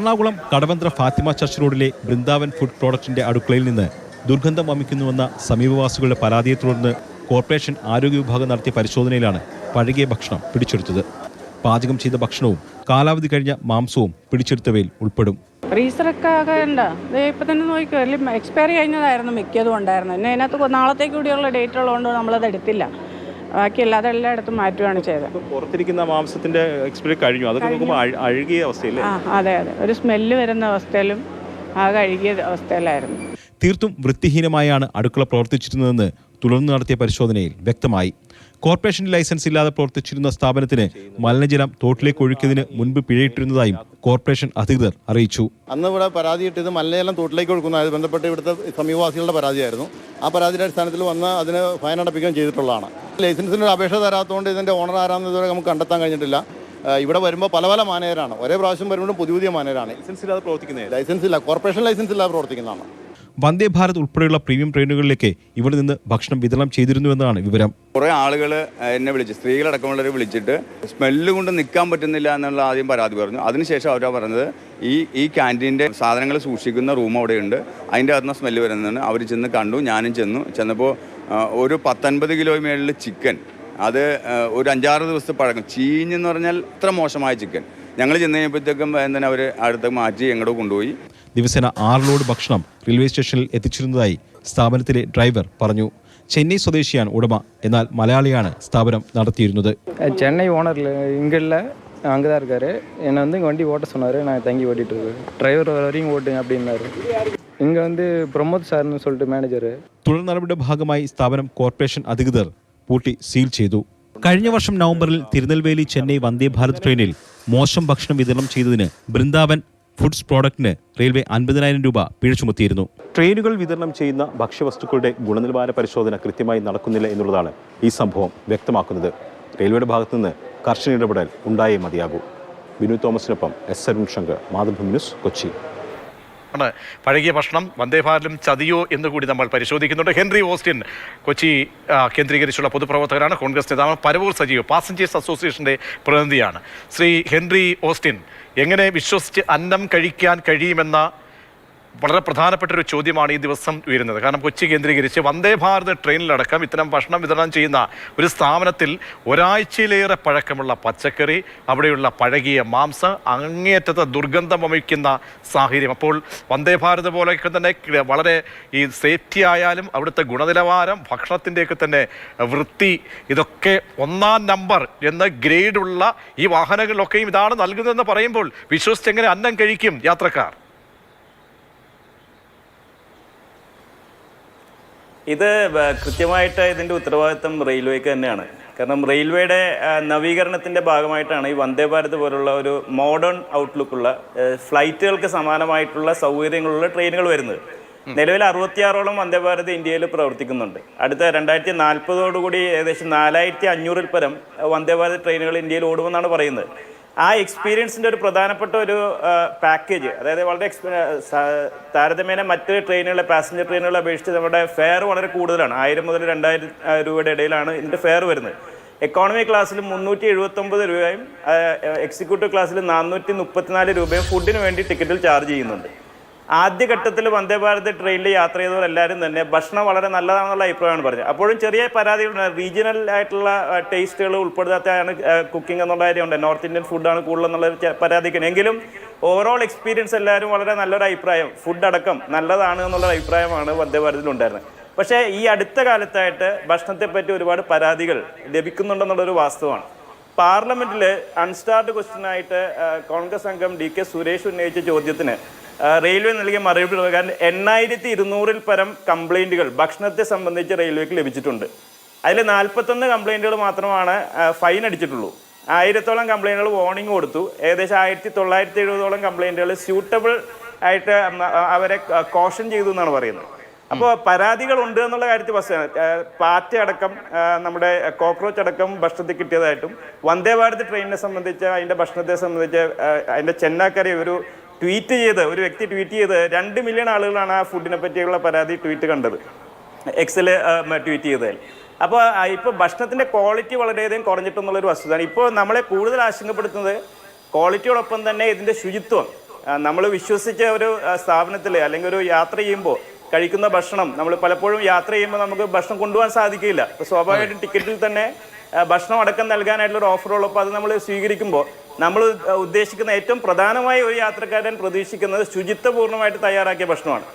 Ernakulam Kadavanthra Fathima church റോഡിലെ Brindavan food പ്രോഡക്റ്റിന്റെ അടുക്കളയിൽ നിന്ന് ദുർഗന്ധം വമിക്കുന്നുവെന്ന സമീപവാസികളുടെ പരാതിയെ തുടർന്ന് കോർപ്പറേഷൻ ആരോഗ്യ വിഭാഗം നടത്തിയ പരിശോധനയിലാണ് പഴകിയ ഭക്ഷണം പിടിച്ചെടുത്തത്. പാചകം ചെയ്ത ഭക്ഷണവും കാലാവധി കഴിഞ്ഞ മാംസവും പിടിച്ചെടുത്തവയിൽ ഉൾപ്പെടും. ഫ്രീസറൊക്കെ ഇപ്പം തന്നെ നോക്കിക്കോ, അല്ലെങ്കിൽ എക്സ്പയറി കഴിഞ്ഞതായിരുന്നു മിക്കതും ഉണ്ടായിരുന്നത്. പിന്നെ അതിനകത്ത് നാളത്തേക്ക് കൂടിയുള്ള ഡേറ്റ് ഉള്ളതുകൊണ്ട് നമ്മളത് എടുത്തില്ല. ബാക്കിയല്ല അതെല്ലായിടത്തും മാറ്റുകയാണ് ചെയ്തത്. പുറത്തിരിക്കുന്ന മാംസത്തിന്റെ എക്സ്പയറി കഴിഞ്ഞു, അതൊക്കെ നോക്കുമ്പോൾ അഴുകിയ അവസ്ഥയില്ലേ? അതെ, ഒരു സ്മെല്ല് വരുന്ന അവസ്ഥയിലും ആകെ അഴുകിയ അവസ്ഥയിലായിരുന്നു. തീർത്തും വൃത്തിഹീനമായാണ് അടുക്കള പ്രവർത്തിച്ചിരുന്നതെന്ന് തുടർന്ന് നടത്തിയ പരിശോധനയിൽ വ്യക്തമായി. കോർപ്പറേഷൻ ലൈസൻസ് ഇല്ലാതെ പ്രവർത്തിച്ചിരുന്ന സ്ഥാപനത്തിന് മലിനജലം തോട്ടിലേക്ക് ഒഴുക്കിയതിന് മുൻപ് പിഴയിട്ടിരുന്നതായും കോർപ്പറേഷൻ അധികൃതർ അറിയിച്ചു. അന്ന് ഇവിടെ പരാതിയിട്ടത് മലിനജലം തോട്ടിലേക്ക് ഒഴുക്കുന്നതായത് ബന്ധപ്പെട്ട് ഇവിടുത്തെ സമീപവാസികളുടെ പരാതിയായിരുന്നു. ആ പരാതിയുടെ അടിസ്ഥാനത്തിൽ വന്ന് അതിന് ഫൈൻ അടപ്പിക്കുകയും ചെയ്തിട്ടുള്ളതാണ്. ലൈസൻസിന് അപേക്ഷ തരാത്തതുകൊണ്ട് ഇതിന്റെ ഓണർ ആരാണെന്ന് ഇതുവരെ നമുക്ക് കണ്ടെത്താൻ കഴിഞ്ഞിട്ടില്ല. ഇവിടെ വരുമ്പോൾ പല മാനേജരാണ്, ഒരേ പ്രാവശ്യം വരുമ്പോഴും പുതിയ മാനേജരാണ്. ലൈസൻസ് ഇല്ലാതെ പ്രവർത്തിക്കുന്നത്, ലൈസൻസ് ഇല്ല, കോർപ്പറേഷൻ ലൈസൻസ് ഇല്ലാതെ പ്രവർത്തിക്കുന്നതാണ്. വന്ദേ ഭാരത് ഉൾപ്പെടെയുള്ള പ്രീമിയം ട്രെയിനുകളിലേക്ക് ഇവിടെ നിന്ന് ഭക്ഷണം വിതരണം ചെയ്തിരുന്നുവെന്നാണ് വിവരം. കുറേ ആളുകൾ എന്നെ വിളിച്ച്, സ്ത്രീകളടക്കമുള്ളവരെ വിളിച്ചിട്ട് സ്മെല്ല് കൊണ്ട് നിൽക്കാൻ പറ്റുന്നില്ല എന്നുള്ള ആദ്യം പരാതി പറഞ്ഞു. അതിനുശേഷം അവരാ പറഞ്ഞത് ഈ ക്യാൻറ്റീൻ്റെ സാധനങ്ങൾ സൂക്ഷിക്കുന്ന റൂം അവിടെയുണ്ട്, അതിൻ്റെ അകത്തുനിന്ന് സ്മെല്ല് വരുന്നതാണ്. അവർ ചെന്ന് കണ്ടു, ഞാനും ചെന്നപ്പോൾ ഒരു 19 കിലോ മേളിൽ ചിക്കൻ, അത് ഒരു 5-6 ദിവസത്തെ പഴക്കം, ചീഞ്ഞെന്ന് പറഞ്ഞാൽ ഇത്ര മോശമായ ചിക്കൻ. ഞങ്ങൾ ചെന്ന് കഴിഞ്ഞപ്പോഴത്തേക്കും എന്തിനാ അവർ അടുത്ത് മാറ്റി എങ്ങോട്ടോ കൊണ്ടുപോയി. ദിവസേന 6 ലോഡ് ഭക്ഷണം റെയിൽവേ സ്റ്റേഷനിൽ എത്തിച്ചിരുന്നതായി സ്ഥാപനത്തിലെ ഡ്രൈവർ പറഞ്ഞു. ചെന്നൈ സ്വദേശിയാണ് ഉടമ, എന്നാൽ മലയാളിയാണ് സ്ഥാപനം നടത്തിയിരുന്നത്. ചെന്നൈ ഓണർ இங்கே இல்லை, அங்கே தான் இருக்காரு. என்னை இங்கே வண்டி ஓட்ட சொன்னார், நான் தங்கி ஓட்டிகிட்டு இருக்கேன். டிரைவர் வரையும் ஓட்டுங்க அப்படின்னாரு. இங்கே பிரமோத் சார்னு சொல்லிட்டு மேனேஜர். തുടർ നടപടിയുടെ ഭാഗമായി സ്ഥാപനം കോർപ്പറേഷൻ അധികൃതർ പൂട്ടി സീൽ ചെയ്തു. കഴിഞ്ഞ വർഷം നവംബറിൽ തിരുനെൽവേലി ചെന്നൈ വന്ദേ ഭാരത് ട്രെയിനിൽ മോശം ഭക്ഷണം വിതരണം ചെയ്തതിന് ബൃന്ദാവൻ ഫുഡ്സ് പ്രോഡക്റ്റിന് റെയിൽവേ 50,000 രൂപ പിഴ ചുമത്തിയിരുന്നു. ട്രെയിനുകൾ വിതരണം ചെയ്യുന്ന ഭക്ഷ്യവസ്തുക്കളുടെ ഗുണനിലവാര പരിശോധന കൃത്യമായി നടക്കുന്നില്ല എന്നുള്ളതാണ് ഈ സംഭവം വ്യക്തമാക്കുന്നത്. റെയിൽവേയുടെ ഭാഗത്തുനിന്ന് കർശന ഇടപെടൽ ഉണ്ടായേ മതിയാകൂ. ബിനു തോമസിനൊപ്പം എസ് അരുൺ ശങ്കർ, മാതൃഭൂമി ന്യൂസ്, കൊച്ചി. പഴകിയ ഭക്ഷണം വന്ദേ ഭാരതിലും ചതിയോ എന്നുകൂടി നമ്മൾ പരിശോധിക്കുന്നുണ്ട്. ഹെൻറി ഓസ്റ്റിൻ കൊച്ചി കേന്ദ്രീകരിച്ചുള്ള പൊതുപ്രവർത്തകരാണ്, കോൺഗ്രസ് നേതാവ്. പരവൂർ സജീവ് പാസഞ്ചേഴ്സ് അസോസിയേഷന്റെ പ്രതിനിധിയാണ്. ശ്രീ ഹെൻറി ഓസ്റ്റിൻ, എങ്ങനെ വിശ്വസിച്ച് അന്നം കഴിക്കാൻ കഴിയുമെന്ന വളരെ പ്രധാനപ്പെട്ട ഒരു ചോദ്യമാണ് ഈ ദിവസം ഉയരുന്നത്. കാരണം കൊച്ചി കേന്ദ്രീകരിച്ച് വന്ദേ ഭാരത് ട്രെയിനിലടക്കം ഇത്തരം ഭക്ഷണം വിതരണം ചെയ്യുന്ന ഒരു സ്ഥാപനത്തിൽ ഒരാഴ്ചയിലേറെ പഴക്കമുള്ള പച്ചക്കറി, അവിടെയുള്ള പഴകിയ മാംസം, അങ്ങേയറ്റത്തെ ദുർഗന്ധം വമിക്കുന്ന സാഹചര്യം. അപ്പോൾ വന്ദേ ഭാരത് പോലെയൊക്കെ തന്നെ വളരെ ഈ സേഫ്റ്റി ആയാലും അവിടുത്തെ ഗുണനിലവാരം, ഭക്ഷണത്തിൻ്റെയൊക്കെ തന്നെ വൃത്തി, ഇതൊക്കെ 1-ാം നമ്പർ എന്ന ഗ്രേഡുള്ള ഈ വാഹനങ്ങളിലൊക്കെയും ഇതാണ് നൽകുന്നതെന്ന് പറയുമ്പോൾ വിശ്വസിച്ചെങ്ങനെ അന്നം കഴിക്കും യാത്രക്കാർ? ഇത് കൃത്യമായിട്ട് ഇതിൻ്റെ ഉത്തരവാദിത്വം റെയിൽവേക്ക് തന്നെയാണ്. കാരണം റെയിൽവേയുടെ നവീകരണത്തിൻ്റെ ഭാഗമായിട്ടാണ് ഈ വന്ദേ ഭാരത് പോലുള്ള ഒരു മോഡേൺ ഔട്ട്ലുക്കുള്ള ഫ്ലൈറ്റുകൾക്ക് സമാനമായിട്ടുള്ള സൗകര്യങ്ങളുള്ള ട്രെയിനുകൾ വരുന്നത്. നിലവിൽ 66ഓളം വന്ദേ ഭാരത് ഇന്ത്യയിൽ പ്രവർത്തിക്കുന്നുണ്ട്. അടുത്ത 2040 ഏകദേശം 4500-ൽ പരം വന്ദേ ഭാരത് ട്രെയിനുകൾ ഇന്ത്യയിൽ ഓടുമെന്നാണ് പറയുന്നത്. ആ എക്സ്പീരിയൻസിൻ്റെ ഒരു പ്രധാനപ്പെട്ട ഒരു പാക്കേജ്, അതായത് വളരെ താരതമ്യേന മറ്റ് ട്രെയിനുകളെ, പാസഞ്ചർ ട്രെയിനുകളെ അപേക്ഷിച്ച് നമ്മുടെ ഫെയർ വളരെ കൂടുതലാണ്. 1000 മുതൽ 2000 രൂപയുടെ ഇടയിലാണ് ഇതിൻ്റെ ഫെയർ വരുന്നത്. എക്കോണമി ക്ലാസ്സിൽ 379 രൂപയും എക്സിക്യൂട്ടീവ് ക്ലാസ്സിൽ 434 രൂപയും ഫുഡിന് വേണ്ടി ടിക്കറ്റിൽ ചാർജ് ചെയ്യുന്നുണ്ട്. ആദ്യഘട്ടത്തിൽ വന്ദേ ഭാരത് ട്രെയിനിൽ യാത്ര ചെയ്തവരെല്ലാവരും തന്നെ ഭക്ഷണം വളരെ നല്ലതാണെന്നുള്ള അഭിപ്രായമാണ് പറഞ്ഞത്. അപ്പോഴും ചെറിയ പരാതികളുണ്ട്, റീജിയണൽ ആയിട്ടുള്ള ടേസ്റ്റുകൾ ഉൾപ്പെടുത്താത്തതാണ് കുക്കിംഗ് എന്നുള്ള കാര്യമുണ്ട്. നോർത്ത് ഇന്ത്യൻ ഫുഡാണ് കൂടുതലെന്നുള്ള പരാതിക്കാണ്. എങ്കിലും ഓവറോൾ എക്സ്പീരിയൻസ് എല്ലാവരും വളരെ നല്ലൊരു അഭിപ്രായം, ഫുഡ് അടക്കം നല്ലതാണ് എന്നുള്ള അഭിപ്രായമാണ് വന്ദേ ഭാരതിലുണ്ടായിരുന്നത്. പക്ഷേ ഈ അടുത്ത കാലത്തായിട്ട് ഭക്ഷണത്തെപ്പറ്റി ഒരുപാട് പരാതികൾ ലഭിക്കുന്നുണ്ടെന്നുള്ളൊരു വാസ്തവമാണ്. പാർലമെൻറ്റിൽ അൺസ്റ്റാർഡ് ക്വസ്റ്റ്യനായിട്ട് കോൺഗ്രസ് അംഗം DK സുരേഷ് ഉന്നയിച്ച ചോദ്യത്തിന് റെയിൽവേ നൽകിയ മറുപടി പ്രകാരം 8200-ൽ പരം കംപ്ലൈൻറ്റുകൾ ഭക്ഷണത്തെ സംബന്ധിച്ച് റെയിൽവേക്ക് ലഭിച്ചിട്ടുണ്ട്. അതിൽ 41 കംപ്ലൈൻറ്റുകൾ മാത്രമാണ് ഫൈൻ അടിച്ചിട്ടുള്ളൂ. 1000-ഓളം കംപ്ലൈൻറ്റുകൾ വാർണിംഗ് കൊടുത്തു. ഏകദേശം 1970-ഓളം കംപ്ലൈൻറ്റുകൾ സ്യൂട്ടബിൾ ആയിട്ട് അവരെ കോഷൻ ചെയ്തു എന്നാണ് പറയുന്നത്. അപ്പോൾ പരാതികളുണ്ട് എന്നുള്ള കാര്യത്തിൽ ബസ്സാണ് പാറ്റ അടക്കം, നമ്മുടെ കോക്രോച്ച് അടക്കം ഭക്ഷണത്തിൽ കിട്ടിയതായിട്ടും, വന്ദേ ഭാരത് ട്രെയിനിനെ സംബന്ധിച്ച് അതിൻ്റെ ഭക്ഷണത്തെ സംബന്ധിച്ച് അതിൻ്റെ ചെന്നാക്കറി ഒരു വ്യക്തി ട്വീറ്റ് ചെയ്ത് 2 മില്യൺ ആളുകളാണ് ആ ഫുഡിനെ പറ്റിയുള്ള പരാതി ട്വീറ്റ് കണ്ടത്, എക്സിൽ ട്വീറ്റ് ചെയ്തതിൽ. അപ്പോൾ ഇപ്പോൾ ഭക്ഷണത്തിൻ്റെ ക്വാളിറ്റി വളരെയധികം കുറഞ്ഞിട്ടെന്നുള്ളൊരു വസ്തുതയാണ്. ഇപ്പോൾ നമ്മളെ കൂടുതൽ ആശങ്കപ്പെടുത്തുന്നത് ക്വാളിറ്റിയോടൊപ്പം തന്നെ ഇതിൻ്റെ ശുചിത്വം, നമ്മൾ വിശ്വസിച്ച ഒരു സ്ഥാപനത്തിൽ അല്ലെങ്കിൽ ഒരു യാത്ര ചെയ്യുമ്പോൾ കഴിക്കുന്ന ഭക്ഷണം നമ്മൾ പലപ്പോഴും യാത്ര ചെയ്യുമ്പോൾ നമുക്ക് ഭക്ഷണം കൊണ്ടുപോകാൻ സാധിക്കില്ല. അപ്പോൾ സ്വാഭാവികമായിട്ടും ടിക്കറ്റിൽ തന്നെ ഭക്ഷണം അടക്കം നൽകാനായിട്ടുള്ളൊരു ഓഫർ ഉള്ളപ്പോൾ അത് നമ്മൾ സ്വീകരിക്കുമ്പോൾ നമ്മൾ ഉദ്ദേശിക്കുന്ന ഏറ്റവും പ്രധാനമായ ഒരു യാത്രക്കാരൻ പ്രതീക്ഷിക്കുന്നത് ശുചിത്വപൂർണ്ണമായിട്ട് തയ്യാറാക്കിയ ഭക്ഷണമാണ്.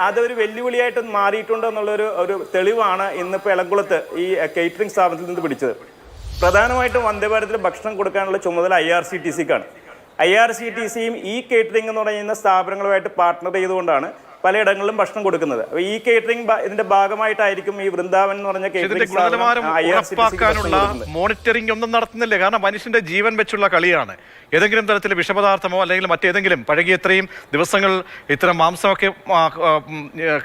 അതൊരു വെല്ലുവിളിയായിട്ട് മാറിയിട്ടുണ്ടോ എന്നുള്ളൊരു തെളിവാണ് ഇന്നിപ്പോൾ എളംകുളത്ത് ഈ കേറ്ററിംഗ് സ്ഥാപനത്തിൽ നിന്ന് പിടിച്ചത്. പ്രധാനമായിട്ടും വന്ദേഭാരതിൽ ഭക്ഷണം കൊടുക്കാനുള്ള ചുമതല IRCTCക്കാണ്. IRCTCയും ഈ കേറ്ററിംഗ് എന്ന് പറയുന്ന സ്ഥാപനങ്ങളുമായിട്ട് പാർട്ട്ണർ ചെയ്തുകൊണ്ടാണ് പലയിടങ്ങളിലും ഭക്ഷണം കൊടുക്കുന്നത്. അപ്പോൾ ഈ കേറ്ററിംഗ് ഇതിന്റെ ഭാഗമായിട്ടായിരിക്കും ഈ വൃന്ദാവൻ എന്ന് പറഞ്ഞ ഉറപ്പാക്കാനുള്ള മോണിറ്ററിംഗ് ഒന്നും നടത്തുന്നില്ല. കാരണം മനുഷ്യന്റെ ജീവൻ വെച്ചുള്ള കളിയാണ്. ഏതെങ്കിലും തരത്തിൽ വിഷപദാർത്ഥമോ അല്ലെങ്കിൽ മറ്റേതെങ്കിലും പഴകിയ ഇത്രയും ദിവസങ്ങൾ ഇത്തരം മാംസമൊക്കെ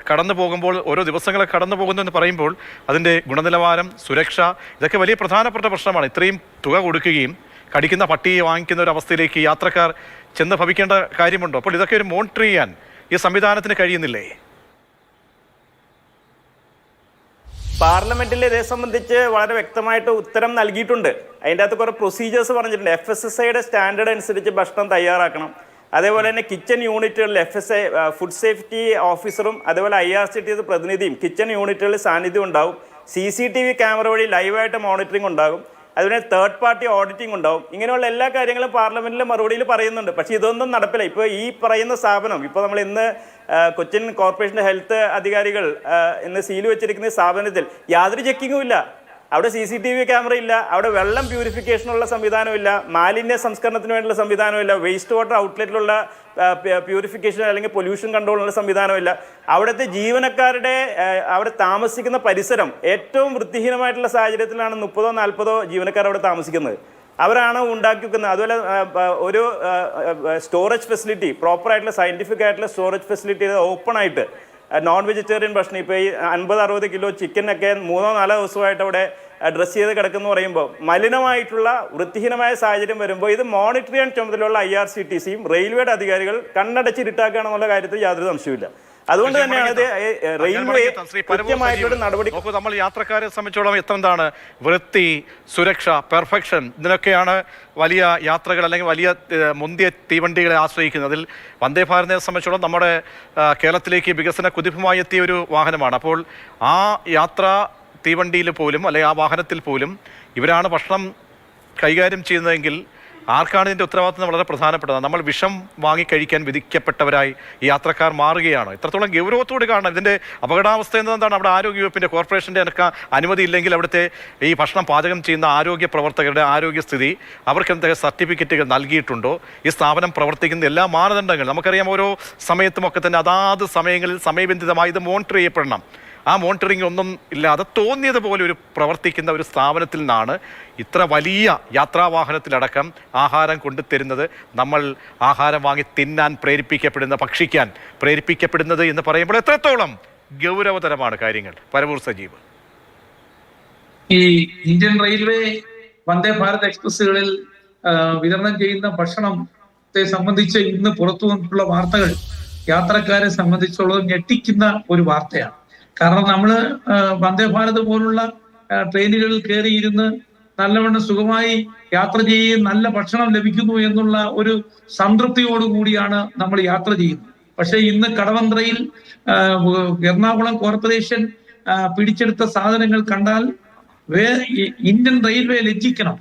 കടന്നു പോകുമ്പോൾ ഓരോ ദിവസങ്ങളെ കടന്നു പോകുന്നു എന്ന് പറയുമ്പോൾ അതിൻ്റെ ഗുണനിലവാരം, സുരക്ഷ ഇതൊക്കെ വലിയ പ്രധാനപ്പെട്ട പ്രശ്നമാണ്. ഇത്രയും തുക കൊടുക്കുകയും കടിക്കുന്ന പട്ടിയെ വാങ്ങിക്കുന്ന ഒരു അവസ്ഥയിലേക്ക് യാത്രക്കാർ ചെന്ന് ഭവിക്കേണ്ട കാര്യമുണ്ടോ? അപ്പോൾ ഇതൊക്കെ ഒരു മോണിറ്റർ ചെയ്യാൻ ഈ സംവിധാനത്തിന് കഴിയുന്നില്ലേ? പാർലമെന്റിൽ ഇതേ സംബന്ധിച്ച് വളരെ വ്യക്തമായിട്ട് ഉത്തരം നൽകിയിട്ടുണ്ട്. അതിൻ്റെ അകത്ത് കുറേ പ്രൊസീജിയേഴ്സ് പറഞ്ഞിട്ടുണ്ട്. FSSAയുടെ സ്റ്റാൻഡേർഡ് അനുസരിച്ച് ഭക്ഷണം തയ്യാറാക്കണം. അതേപോലെ തന്നെ കിച്ചൺ യൂണിറ്റുകളിൽ FSA ഫുഡ് സേഫ്റ്റി ഓഫീസറും അതേപോലെ IRCTC പ്രതിനിധിയും കിച്ചൺ യൂണിറ്റുകളിൽ സാന്നിധ്യം ഉണ്ടാവും. CCTV ക്യാമറ വഴി ലൈവായിട്ട് മോണിറ്ററിംഗ് ഉണ്ടാകും. അതുപോലെ തേർഡ് പാർട്ടി ഓഡിറ്റിംഗ് ഉണ്ടാവും. ഇങ്ങനെയുള്ള എല്ലാ കാര്യങ്ങളും പാർലമെന്റിലെ മറുപടിയിൽ പറയുന്നുണ്ട്. പക്ഷേ ഇതൊന്നും നടപ്പില്ല. ഇപ്പോൾ ഈ പറയുന്ന സ്ഥാപനം, ഇപ്പോൾ നമ്മൾ ഇന്ന് കൊച്ചിൻ കോർപ്പറേഷൻ്റെ ഹെൽത്ത് അധികാരികൾ ഇന്ന് സീൽ വെച്ചിരിക്കുന്ന സ്ഥാപനത്തിൽ യാതൊരു ചെക്കിങ്ങും ഇല്ല. അവിടെ CCTV ക്യാമറ ഇല്ല, അവിടെ വെള്ളം പ്യൂരിഫിക്കേഷനുള്ള സംവിധാനമില്ല, മാലിന്യ സംസ്കരണത്തിന് വേണ്ടിയുള്ള സംവിധാനമില്ല, വേസ്റ്റ് വാട്ടർ ഔട്ട്ലെറ്റിലുള്ള പ്യൂരിഫിക്കേഷൻ അല്ലെങ്കിൽ പൊല്യൂഷൻ കൺട്രോളിനുള്ള സംവിധാനമില്ല. അവിടുത്തെ ജീവനക്കാരുടെ അവിടെ താമസിക്കുന്ന പരിസരം ഏറ്റവും വൃത്തിഹീനമായിട്ടുള്ള സാഹചര്യത്തിലാണ് 30-40 ജീവനക്കാർ അവിടെ താമസിക്കുന്നത്. അവരാണ് ഉണ്ടാക്കി വെക്കുന്നത്. അതുപോലെ ഒരു സ്റ്റോറേജ് ഫെസിലിറ്റി, പ്രോപ്പറായിട്ടുള്ള സയൻറ്റിഫിക് ആയിട്ടുള്ള സ്റ്റോറേജ് ഫെസിലിറ്റി ഓപ്പൺ ആയിട്ട് നോൺ വെജിറ്റേറിയൻ ഭക്ഷണം ഇപ്പോൾ ഈ 50-60 കിലോ ചിക്കനൊക്കെ 3-4 ദിവസമായിട്ട് അവിടെ ഡ്രസ്സ് ചെയ്ത് കിടക്കുന്നു പറയുമ്പോൾ മലിനമായിട്ടുള്ള വൃത്തിഹീനമായ സാഹചര്യം വരുമ്പോൾ ഇത് മോണിറ്റർ ചെയ്യാൻ ചുമതലയുള്ള IRCTCയും റെയിൽവേയുടെ അധികാരികൾ കണ്ണടച്ചിരിട്ടാക്കുകയാണെന്നുള്ള കാര്യത്തിൽ യാതൊരു സംശയമില്ല. അതുകൊണ്ട് തന്നെയാണ് ഇത് റെയിൽവേ കൃത്യമായിട്ടൊരു നടപടി. നമ്മൾ യാത്രക്കാരെ സംബന്ധിച്ചോളം എന്താണ് വൃത്തി, സുരക്ഷ, പെർഫെക്ഷൻ, ഇതിനൊക്കെയാണ് വലിയ യാത്രകൾ അല്ലെങ്കിൽ വലിയ മുന്തിയ തീവണ്ടികളെ ആശ്രയിക്കുന്നത്. അതിൽ വന്ദേ ഭാരതിനെ സംബന്ധിച്ചോളം നമ്മുടെ കേരളത്തിലേക്ക് വികസന കുതിപ്പുമായി എത്തിയ ഒരു വാഹനമാണ്. അപ്പോൾ ആ യാത്രാ തീവണ്ടിയിൽ പോലും അല്ലെങ്കിൽ ആ വാഹനത്തിൽ പോലും ഇവരാണ് ഭക്ഷണം കൈകാര്യം ചെയ്യുന്നതെങ്കിൽ ആർക്കാണ് ഇതിൻ്റെ ഉത്തരവാദിത്വം വളരെ പ്രധാനപ്പെട്ടതാണ്. നമ്മൾ വിഷം വാങ്ങിക്കഴിക്കാൻ വിധിക്കപ്പെട്ടവരായി ഈ യാത്രക്കാർ മാറുകയാണ്. ഇത്രത്തോളം ഗൗരവത്തോട് കാണണം ഇതിൻ്റെ അപകടാവസ്ഥ എന്നതാണ്. അവിടെ ആരോഗ്യവകുപ്പിൻ്റെ കോർപ്പറേഷൻ്റെ അനുമതി ഇല്ലെങ്കിൽ അവിടുത്തെ ഈ ഭക്ഷണം പാചകം ചെയ്യുന്ന ആരോഗ്യ പ്രവർത്തകരുടെ ആരോഗ്യസ്ഥിതി അവർക്ക് എന്തൊക്കെ സർട്ടിഫിക്കറ്റുകൾ നൽകിയിട്ടുണ്ടോ, ഈ സ്ഥാപനം പ്രവർത്തിക്കുന്ന എല്ലാ മാനദണ്ഡങ്ങളും നമുക്കറിയാം. ഓരോ സമയത്തുമൊക്കെ തന്നെ അതാത് സമയങ്ങളിൽ സമയബന്ധിതമായി ഇത് മോണിറ്റർ ചെയ്യപ്പെടണം. ആ മോണിറ്ററിംഗ് ഒന്നും ഇല്ലാതെ തോന്നിയതുപോലെ ഒരു പ്രവർത്തിക്കുന്ന ഒരു സ്ഥാപനത്തിൽ നിന്നാണ് ഇത്ര വലിയ യാത്രാവാഹനത്തിലടക്കം ആഹാരം കൊണ്ടുതരുന്നത്. നമ്മൾ ആഹാരം വാങ്ങി തിന്നാൻ പ്രേരിപ്പിക്കപ്പെടുന്ന, ഭക്ഷിക്കാൻ പ്രേരിപ്പിക്കപ്പെടുന്നത് എന്ന് പറയുമ്പോൾ എത്രത്തോളം ഗൗരവതരമാണ് കാര്യങ്ങൾ. പരവൂർ സജീവ്, ഈ ഇന്ത്യൻ റെയിൽവേ വന്ദേ ഭാരത് എക്സ്പ്രസ്സുകളിൽ വിതരണം ചെയ്യുന്ന ഭക്ഷണത്തെ സംബന്ധിച്ച് ഇന്ന് പുറത്തു വന്നിട്ടുള്ള വാർത്തകൾ യാത്രക്കാരെ സംബന്ധിച്ചുള്ളത് ഞെട്ടിക്കുന്ന ഒരു വാർത്തയാണ്. കാരണം നമ്മള് വന്ദേ ഭാരത് പോലുള്ള ട്രെയിനുകളിൽ കയറിയിരുന്ന് നല്ലവണ്ണം സുഖമായി യാത്ര ചെയ്യുകയും നല്ല ഭക്ഷണം ലഭിക്കുന്നു എന്നുള്ള ഒരു സംതൃപ്തിയോടുകൂടിയാണ് നമ്മൾ യാത്ര ചെയ്യുന്നത്. പക്ഷെ ഇന്ന് കടവന്ത്രയിൽ എറണാകുളം കോർപ്പറേഷൻ പിടിച്ചെടുത്ത സാധനങ്ങൾ കണ്ടാൽ ഇന്ത്യൻ റെയിൽവേ ലജ്ജിക്കണം.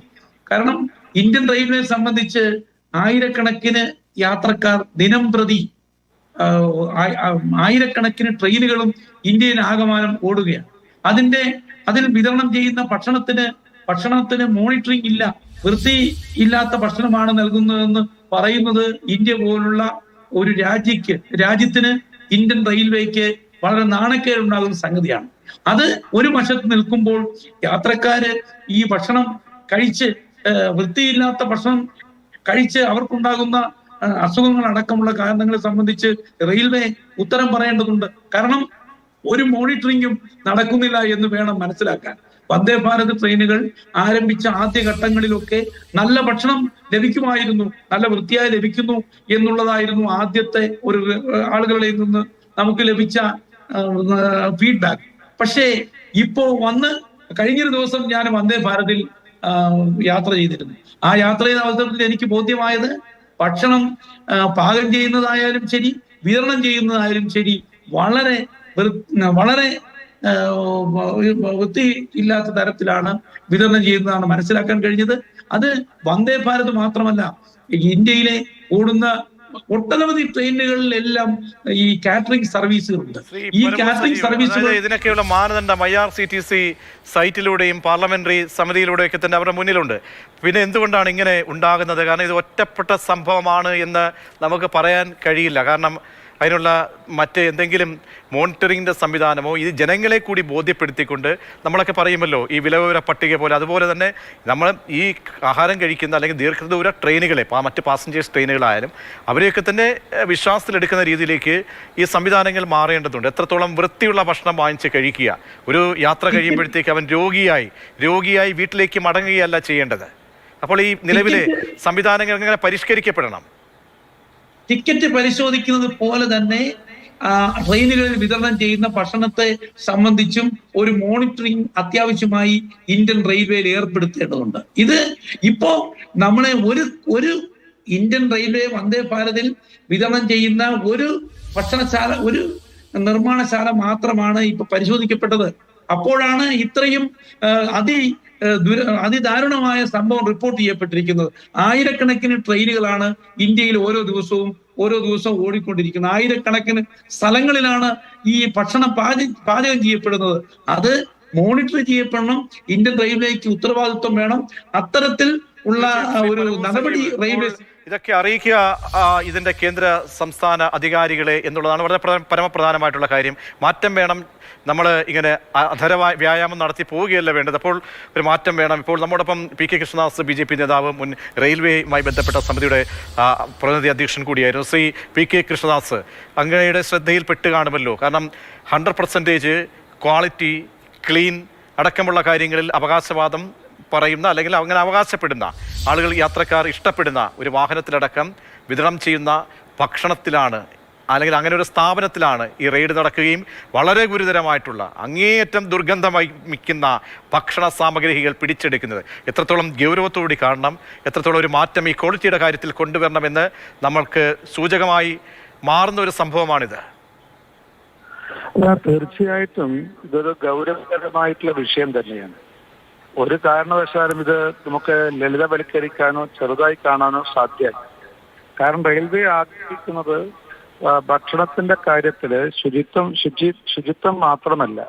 കാരണം ഇന്ത്യൻ റെയിൽവേയെ സംബന്ധിച്ച് ആയിരക്കണക്കിന് യാത്രക്കാർ ദിനം പ്രതി ആയിരക്കണക്കിന് ട്രെയിനുകളും ഇന്ത്യയിൽ ആകമാനം ഓടുകയാണ്. അതിൽ വിതരണം ചെയ്യുന്ന ഭക്ഷണത്തിന് മോണിറ്ററിംഗ് ഇല്ല, വൃത്തി ഇല്ലാത്ത ഭക്ഷണമാണ് നൽകുന്നതെന്ന് പറയുന്നത് ഇന്ത്യ പോലുള്ള ഒരു രാജ്യത്തിന് ഇന്ത്യൻ റെയിൽവേക്ക് വളരെ നാണക്കേടുണ്ടാകുന്ന സംഗതിയാണ്. അത് ഒരു വശത്ത് നിൽക്കുമ്പോൾ യാത്രക്കാര് ഈ ഭക്ഷണം കഴിച്ച് വൃത്തിയില്ലാത്ത ഭക്ഷണം കഴിച്ച് അവർക്കുണ്ടാകുന്ന അസുഖങ്ങൾ അടക്കമുള്ള കാരണങ്ങളെ സംബന്ധിച്ച് റെയിൽവേ ഉത്തരം പറയേണ്ടതുണ്ട്. കാരണം ഒരു മോണിറ്ററിംഗും നടക്കുന്നില്ല എന്ന് വേണം മനസ്സിലാക്കാൻ. വന്ദേ ഭാരത് ട്രെയിനുകൾ ആരംഭിച്ച ആദ്യഘട്ടങ്ങളിലൊക്കെ നല്ല ഭക്ഷണം ലഭിക്കുമായിരുന്നു, നല്ല വൃത്തിയായി ലഭിക്കുന്നു എന്നുള്ളതായിരുന്നു ആദ്യത്തെ ഒരു ആളുകളിൽ നിന്ന് നമുക്ക് ലഭിച്ച ഫീഡ്ബാക്ക്. പക്ഷേ ഇപ്പോ കഴിഞ്ഞൊരു ദിവസം ഞാൻ വന്ദേ ഭാരതിൽ യാത്ര ചെയ്തിരുന്നു. ആ യാത്ര ചെയ്ത അവസരത്തിൽ എനിക്ക് ബോധ്യമായത് ഭക്ഷണം പാകം ചെയ്യുന്നതായാലും ശരി, വിതരണം ചെയ്യുന്നതായാലും ശരി, വളരെ വളരെ വൃത്തി ഇല്ലാത്ത തരത്തിലാണ് വിതരണം ചെയ്യുന്നതാണ് മനസ്സിലാക്കാൻ കഴിഞ്ഞത്. അത് വന്ദേ ഭാരത് മാത്രമല്ല, ഇന്ത്യയിലെ ഓടുന്ന ഒട്ടനവധി ട്രെയിനുകളിലെല്ലാം ഈ കാറ്ററിംഗ് സർവീസുകളുണ്ട്. ഈ കാറ്ററിംഗ് സർവീസുകൾ ഇതിനൊക്കെയുള്ള മാനദണ്ഡം IRCTC സൈറ്റിലൂടെയും പാർലമെന്ററി സമിതിയിലൂടെയൊക്കെ തന്നെ അവരുടെ മുന്നിലുണ്ട്. പിന്നെ എന്തുകൊണ്ടാണ് ഇങ്ങനെ ഉണ്ടാകുന്നത്? കാരണം ഇത് ഒറ്റപ്പെട്ട സംഭവമാണ് എന്ന് നമുക്ക് പറയാൻ കഴിയില്ല. കാരണം അതിനുള്ള മറ്റ് എന്തെങ്കിലും മോണിറ്ററിങ്ങിൻ്റെ സംവിധാനമോ ഇത് ജനങ്ങളെ കൂടി ബോധ്യപ്പെടുത്തിക്കൊണ്ട് നമ്മളൊക്കെ പറയുമല്ലോ ഈ വിലവിവര പട്ടിക പോലെ, അതുപോലെ തന്നെ നമ്മൾ ഈ ആഹാരം കഴിക്കുന്ന അല്ലെങ്കിൽ ദീർഘദൂര ട്രെയിനുകളെ മറ്റ് പാസഞ്ചേഴ്സ് ട്രെയിനുകളായാലും അവരെയൊക്കെ തന്നെ വിശ്വാസത്തിലെടുക്കുന്ന രീതിയിലേക്ക് ഈ സംവിധാനങ്ങൾ മാറേണ്ടതുണ്ട്. എത്രത്തോളം വൃത്തിയുള്ള ഭക്ഷണം വാങ്ങിച്ച് കഴിക്കുക, ഒരു യാത്ര കഴിയുമ്പോഴത്തേക്ക് അവൻ രോഗിയായി വീട്ടിലേക്ക് മടങ്ങുകയല്ല ചെയ്യേണ്ടത്. അപ്പോൾ ഈ നിലവിലെ സംവിധാനങ്ങൾ എങ്ങനെ പരിഷ്കരിക്കപ്പെടണം? ടിക്കറ്റ് പരിശോധിക്കുന്നത് പോലെ തന്നെ ട്രെയിനുകളിൽ വിതരണം ചെയ്യുന്ന ഭക്ഷണത്തെ സംബന്ധിച്ചും ഒരു മോണിറ്ററിംഗ് അത്യാവശ്യമായി ഇന്ത്യൻ റെയിൽവേയിൽ ഏർപ്പെടുത്തേണ്ടതുണ്ട്. ഇത് ഇപ്പോ നമ്മളെ ഒരു ഇന്ത്യൻ റെയിൽവേ വന്ദേ ഭാരതിൽ വിതരണം ചെയ്യുന്ന ഒരു ഭക്ഷണശാല, ഒരു നിർമ്മാണശാല മാത്രമാണ് ഇപ്പൊ പരിശോധിക്കപ്പെട്ടത്. അപ്പോഴാണ് ഇത്രയും അതിദാരുണമായ സംഭവം റിപ്പോർട്ട് ചെയ്യപ്പെട്ടിരിക്കുന്നത്. ആയിരക്കണക്കിന് ട്രെയിനുകളാണ് ഇന്ത്യയിൽ ഓരോ ദിവസവും ഓടിക്കൊണ്ടിരിക്കുന്നത്. ആയിരക്കണക്കിന് സ്ഥലങ്ങളിലാണ് ഈ ഭക്ഷണം പാചകം ചെയ്യപ്പെടുന്നത്. അത് മോണിറ്റർ ചെയ്യപ്പെടണം. ഇന്ത്യൻ റെയിൽവേക്ക് ഉത്തരവാദിത്വം വേണം. അത്തരത്തിൽ ഉള്ള ഒരു നടപടി റെയിൽവേ ഇതൊക്കെ അറിയിക്കുക ഇതിൻ്റെ കേന്ദ്ര സംസ്ഥാന അധികാരികളെ എന്നുള്ളതാണ് വളരെ പരമപ്രധാനമായിട്ടുള്ള കാര്യം. മാറ്റം വേണം. നമ്മൾ ഇങ്ങനെ അധരമായ വ്യായാമം നടത്തി പോവുകയല്ല വേണ്ടത്. അപ്പോൾ ഒരു മാറ്റം വേണം. ഇപ്പോൾ നമ്മോടൊപ്പം PK കൃഷ്ണദാസ്, BJP നേതാവ്, മുൻ റെയിൽവേയുമായി ബന്ധപ്പെട്ട സമിതിയുടെ പ്രതിനിധി അധ്യക്ഷൻ കൂടിയായിരുന്നു. ശ്രീ PK കൃഷ്ണദാസ്, അങ്ങയുടെ ശ്രദ്ധയിൽപ്പെട്ട് കാണുമല്ലോ. കാരണം 100% ക്വാളിറ്റി, ക്ലീൻ അടക്കമുള്ള കാര്യങ്ങളിൽ അവകാശവാദം പറയുന്ന അല്ലെങ്കിൽ അങ്ങനെ അവകാശപ്പെടുന്ന ആളുകൾ, യാത്രക്കാർ ഇഷ്ടപ്പെടുന്ന ഒരു വാഹനത്തിലടക്കം വിതരണം ചെയ്യുന്ന ഭക്ഷണത്തിലാണ് അല്ലെങ്കിൽ അങ്ങനെ ഒരു സ്ഥാപനത്തിലാണ് ഈ റെയ്ഡ് നടക്കുകയും വളരെ ഗുരുതരമായിട്ടുള്ള അങ്ങേയറ്റം ദുർഗന്ധമായി മിക്കുന്ന ഭക്ഷണ സാമഗ്രികൾ പിടിച്ചെടുക്കുന്നത്. എത്രത്തോളം ഗൗരവത്തോടുകൂടി കാണണം, എത്രത്തോളം ഒരു മാറ്റം ഈ ക്വാളിറ്റിയുടെ കാര്യത്തിൽ കൊണ്ടുവരണമെന്ന് നമ്മൾക്ക് സൂചകമായി മാറുന്ന ഒരു സംഭവമാണിത്. തീർച്ചയായിട്ടും ഇതൊരു ഗൗരവകരമായിട്ടുള്ള വിഷയം തന്നെയാണ്. ഒരു കാരണവശാലും ഇത് നമുക്ക് ലളിതവൽക്കരിക്കാനോ ചെറുതായി കാണാനോ സാധ്യമല്ല. കാരണം റെയിൽവേ ആഗ്രഹിക്കുന്നത് ഭക്ഷണത്തിന്റെ കാര്യത്തില് ശുചിത്വം മാത്രമല്ല,